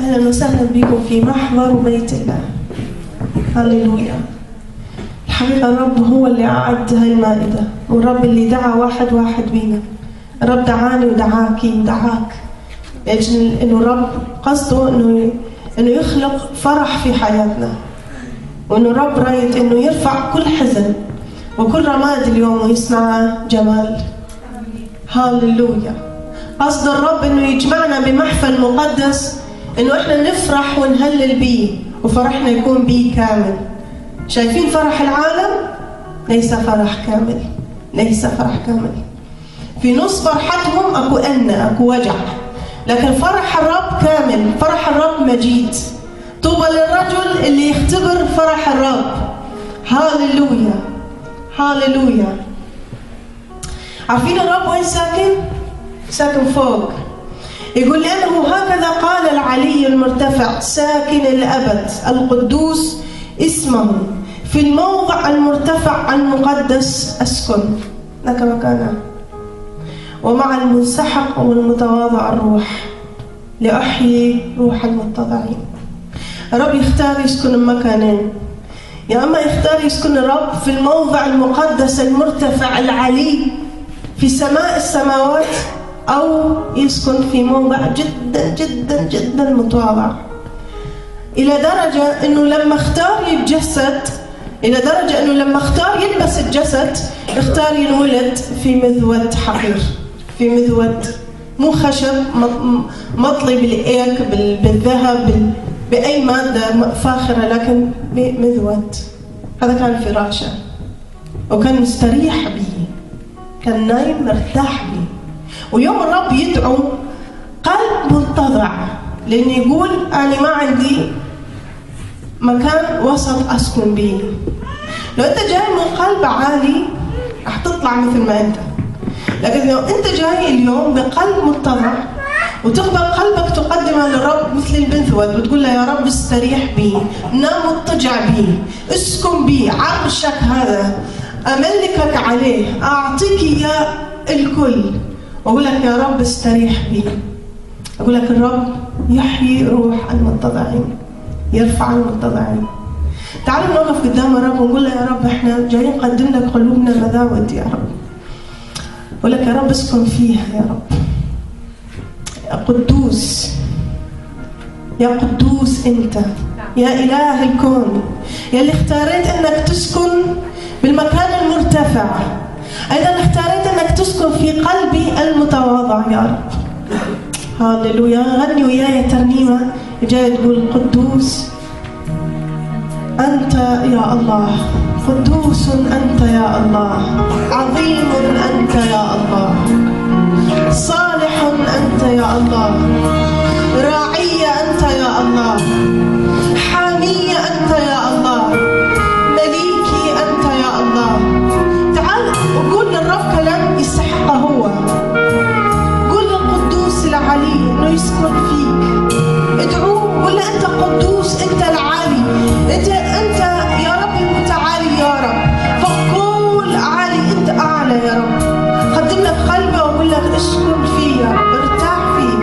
أهلا وسهلا بكم في محور بيت الله. هللويا. الحقيقة الرب هو اللي أعد هاي المائدة، والرب اللي دعا واحد واحد بينا. الرب دعاني ودعاكي ودعاك لأجل إنه الرب قصده إنه يخلق فرح في حياتنا، وإنه الرب رايد إنه يرفع كل حزن وكل رماد اليوم ويصنع جمال. هاللويا. قصد الرب إنه يجمعنا بمحفل مقدس، إنه إحنا نفرح ونهلل بيه وفرحنا يكون بيه كامل. شايفين فرح العالم؟ ليس فرح كامل، ليس فرح كامل. في نص فرحتهم أكو أكو وجع، لكن فرح الرب كامل، فرح الرب مجيد. طوبى للرجل اللي يختبر فرح الرب. هاللويا هاللويا. عارفين الرب وين ساكن؟ ساكن فوق. يقول لأنه هكذا قال العلي المرتفع ساكن الأبد القدوس اسمه، في الموضع المرتفع المقدس أسكن لك مكانا، ومع المنسحق والمتواضع الروح لأحيي روح المتضعين. الرب يختار يسكن بمكانين، يا أما يختار يسكن الرب في الموضع المقدس المرتفع العلي في سماء السماوات، أو يسكن في موضع جدا جدا جدا متواضع، إلى درجة أنه لما اختار يتجسد، إلى درجة أنه لما اختار يلبس الجسد اختار ينولد في مذود حقير، في مذود مو خشب مطلي بالإيك بالذهب بأي مادة فاخرة، لكن بمذود. هذا كان فراشه، وكان مستريح به، كان نايم مرتاح به. ويوم الرب يدعو قلب متضع، لأن يقول أنا ما عندي مكان وسط أسكن به. لو أنت جاي من قلب عالي رح تطلع مثل ما أنت، لكن لو أنت جاي اليوم بقلب متضع وتقبل قلبك تقدمه للرب مثل المذود وتقول له يا رب استريح بي، نام واضطجع بي، اسكن بي، عرشك هذا أملكك عليه، أعطيك إياه الكل، وأقول لك يا رب استريح بي. أقول لك الرب يحيي روح المتضعين، يرفع المتضعين. تعالوا نوقف قدام الرب ونقول له يا رب احنا جايين نقدم لك قلوبنا مذاود يا رب. أقول لك يا رب اسكن فيها يا رب. يا قدوس، يا قدوس أنت، يا إله الكون، يا اللي اختاريت أنك تسكن بالمكان المرتفع، أيضا اختاريت أنك تسكن في قلبي المتواضع يا رب. هاللويا. غني وياي ترنيمة جاي تقول قدوس أنت يا الله، قدوس أنت يا الله، عظيم أنت يا الله، صالح أنت يا الله، راعي أنت يا الله، حامي أنت يا الله، مليكي أنت يا الله. تعال وقول للرب كلام يستحقه هو. قول للقدوس العلي إنه يسكن فيك. ادعوه، قول له أنت قدوس، أنت العالي، أنت يا رب المتعالي يا رب، فقول عالي، أنت أعلى يا رب. قدم لك قلبي وأقول لك اسكن فيه يا رب، ارتاح فيه.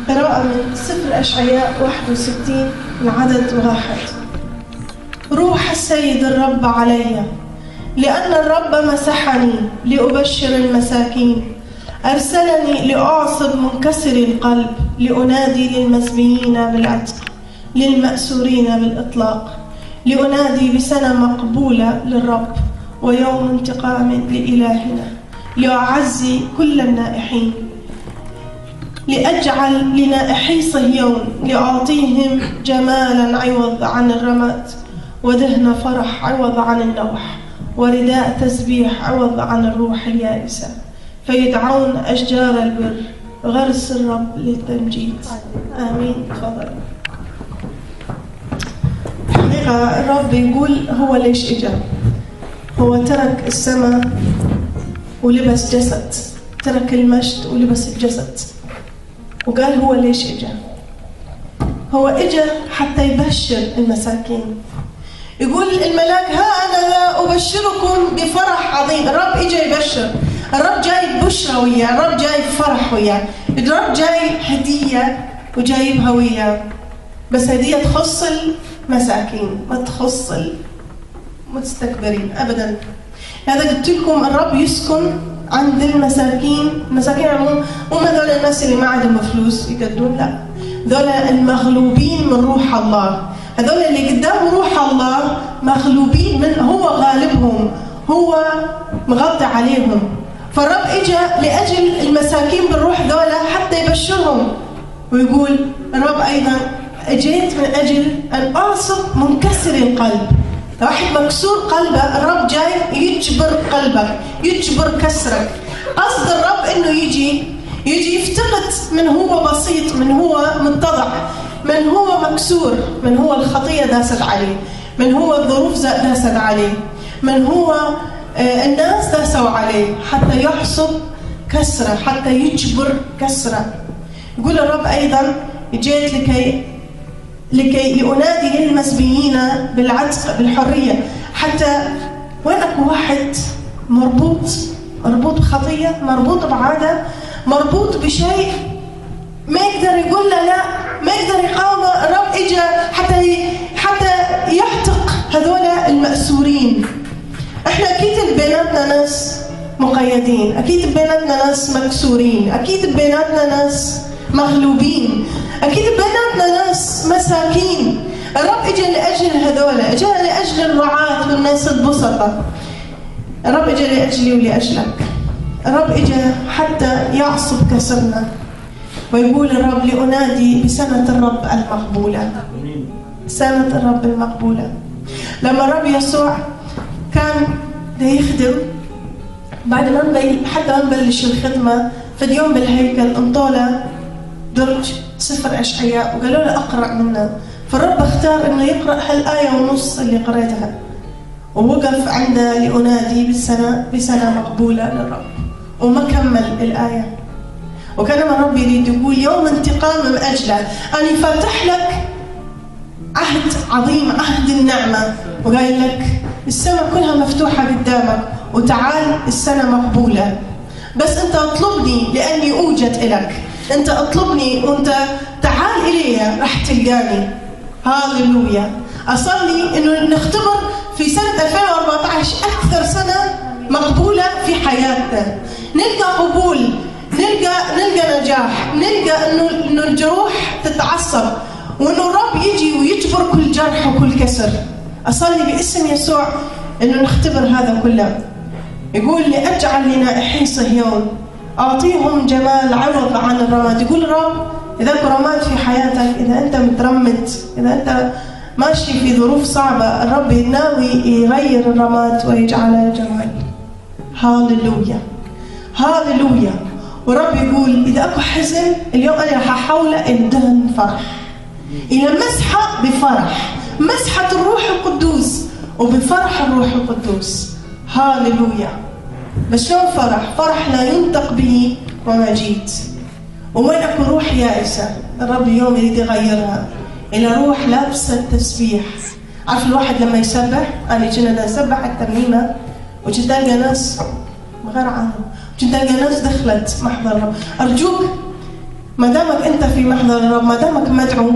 قراءة من سفر أشعياء 61 العدد 1. روح السيد الرب علي، لأن الرب مسحني لأبشر المساكين، أرسلني لأعصب منكسر القلب، لأنادي للمسبيين بالعتق، للمأسورين بالإطلاق، لأنادي بسنة مقبولة للرب ويوم انتقام لإلهنا، لأعزي كل النائحين، لأجعل لنائحي صهيون، لأعطيهم جمالا عوض عن الرماد، ودهن فرح عوض عن النوح، ورداء تسبيح عوض عن الروح اليائسة، فيدعون أشجار البر غرس الرب للتمجيد. آمين. تفضل. الحقيقة الرب يقول هو ليش إجا؟ هو ترك السماء ولبس جسد، ترك المجد ولبس الجسد، وقال هو ليش إجا؟ هو إجا حتى يبشر المساكين. يقول الملاك ها أنا لا أبشركم بفرح عظيم. الرب إجا يبشر، الرب جاي ببشرة وياه، الرب جاي بفرح وياه، الرب جاي هدية وجايبها وياه، بس هدية تخص المساكين ما تخص المستكبرين أبدا. هذا قلت لكم الرب يسكن عند المساكين. المساكين مو هذول الناس اللي ما عندهم فلوس يقدرون، لا، هذول المغلوبين من روح الله، هذول اللي قدام روح الله مغلوبين من هو غالبهم، هو مغطي عليهم. فالرب اجى لاجل المساكين بالروح ذولا حتى يبشرهم، ويقول الرب ايضا اجيت من اجل ان اعصب منكسر القلب. لو واحد مكسور قلبه الرب جاي يجبر قلبك، يجبر كسرك. قصد الرب انه يجي يفتقد من هو بسيط، من هو متضع، من هو مكسور، من هو الخطيه داست عليه، من هو الظروف داست عليه، من هو الناس داسوا عليه، حتى يحصد كسره، حتى يجبر كسره. يقول الرب ايضا جئت لكي لأنادي للمسبيين بالعتق بالحرية. حتى وين اكو واحد مربوط بخطية، مربوط بعادة، مربوط بشيء ما يقدر يقول له لا، ما يقدر يقاومه، الرب اجى حتى يعتق هذول المأسورين. احنا اكيد بيناتنا ناس مقيدين، اكيد بيناتنا ناس مكسورين، اكيد بيناتنا ناس مغلوبين، اكيد بيناتنا ناس مساكين. الرب اجى لاجل هذول، اجى لاجل الرعاة والناس البسطة. الرب اجى لاجلي ولاجلك. الرب اجى حتى يعصب كسرنا، ويقول الرب لأنادي بسنة الرب المقبولة. سنة الرب المقبولة. لما الرب يسوع كان يخدم، بعد ما حتى ما نبلش الخدمة في اليوم بالهيكل انطوله درج سفر أشعياء وقالوا له أقرأ منه، فالرب اختار إنه يقرأ هالآية ونص اللي قرأتها، ووقف عنده لأنادي بسنة مقبولة للرب، وما كمل الآية. وكان الرب يريد يقول يوم انتقام من أجله، أنا فاتح لك عهد عظيم، عهد النعمة، وقال لك السماء كلها مفتوحة قدامك، وتعال السنة مقبولة، بس أنت اطلبني لأني أوجد إلك، أنت اطلبني وأنت تعال إلي راح تلقاني. هاليلويا. أصلي إنه نختبر في سنة 2014 أكثر سنة مقبولة في حياتنا، نلقى قبول، نلقى نجاح، نلقى إنه الجروح تتعصب، وإنه الرب يجي ويجبر كل جرح وكل كسر. أصلي باسم يسوع إنه نختبر هذا كله. يقول لأجعل لنائحي صهيون أعطيهم جمال عوض عن الرماد. يقول الرب إذا أكو رماد في حياتك، إذا أنت مترمد، إذا أنت ماشي في ظروف صعبة، الرب ناوي يغير الرماد ويجعله جمال. هاليلويا هاليلويا. والرب يقول إذا أكو حزن اليوم أنا راح أحوله إلى دهن فرح، إلى مسحة بفرح، مسحة الروح القدوس وبفرح الروح القدوس. هاليلويا. بس شلون فرح لا ينطق به ومجيد. ووين اكو روح يائسة الرب اليوم يريد يغيرها إلى روح لابسة التسبيح. عارف الواحد لما يسبح، أنا كنا نسبح الترنيمة وكنت ألقى ناس مغرعة، كنت ألقى ناس دخلت محضر الرب. أرجوك ما دامك أنت في محضر الرب، ما دامك مدعو،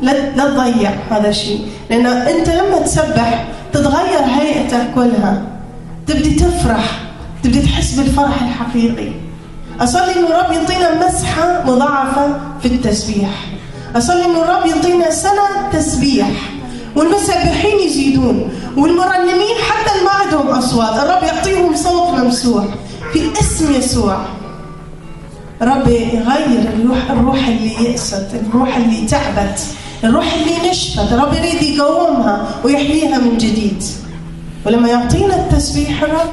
لا تضيع هذا الشيء، لأن أنت لما تسبح تتغير هيئتك كلها، تبدي تفرح، تبدي تحس بالفرح الحقيقي. أصلي إنه الرب يعطينا مسحة مضاعفة في التسبيح. أصلي إنه الرب يعطينا سنة تسبيح، والمسبحين يزيدون، والمرنمين حتى اللي ما عندهم أصوات الرب يعطيهم صوت ممسوح في اسم يسوع. رب يغير الروح اللي يأست، الروح اللي تعبت، الروح اللي نشفت، رب يريد يقومها ويحييها من جديد. ولما يعطينا التسبيح الرب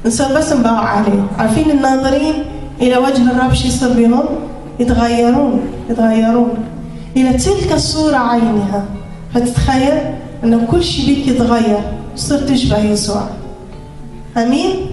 نصير بس نباوع عليه. عارفين الناظرين إلى وجه الرب شو يصير بهم؟ يتغيرون إلى تلك الصورة عينها، فتتخيل أن كل شيء بيك يتغير، صرت تشبه يسوع. أمين.